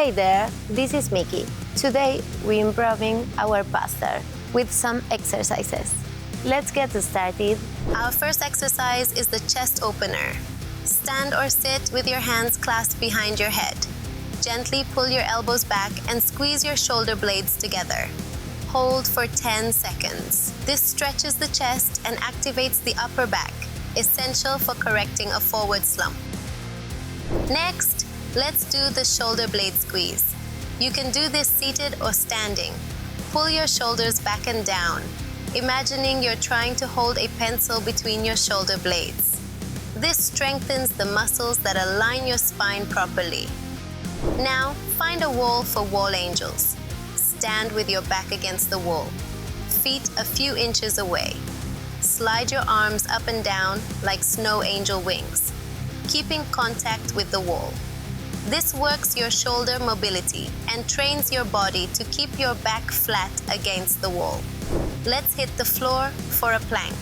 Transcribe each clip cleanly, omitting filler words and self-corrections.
Hey there, this is Miki. Today we're improving our posture with some exercises. Let's get started. Our first exercise is the chest opener. Stand or sit with your hands clasped behind your head. Gently pull your elbows back and squeeze your shoulder blades together. Hold for 10 seconds. This stretches the chest and activates the upper back, essential for correcting a forward slump. Next, let's do the shoulder blade squeeze. You can do this seated or standing. Pull your shoulders back and down, imagining you're trying to hold a pencil between your shoulder blades. This strengthens the muscles that align your spine properly. Now, find a wall for wall angels. Stand with your back against the wall, feet a few inches away. Slide your arms up and down like snow angel wings, keeping contact with the wall. This works your shoulder mobility and trains your body to keep your back flat against the wall. Let's hit the floor for a plank.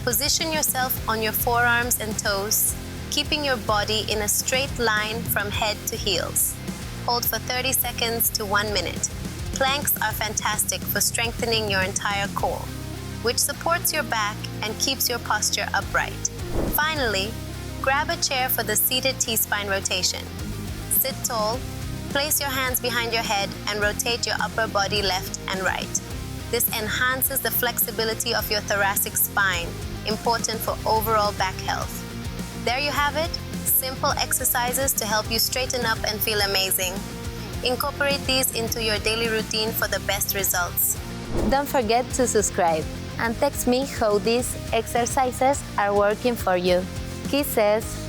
Position yourself on your forearms and toes, keeping your body in a straight line from head to heels. Hold for 30 seconds to 1 minute. Planks are fantastic for strengthening your entire core, which supports your back and keeps your posture upright. Finally, grab a chair for the seated T-spine rotation. Sit tall, place your hands behind your head and rotate your upper body left and right. This enhances the flexibility of your thoracic spine, important for overall back health. There you have it, simple exercises to help you straighten up and feel amazing. Incorporate these into your daily routine for the best results. Don't forget to subscribe and text me how these exercises are working for you. Kisses!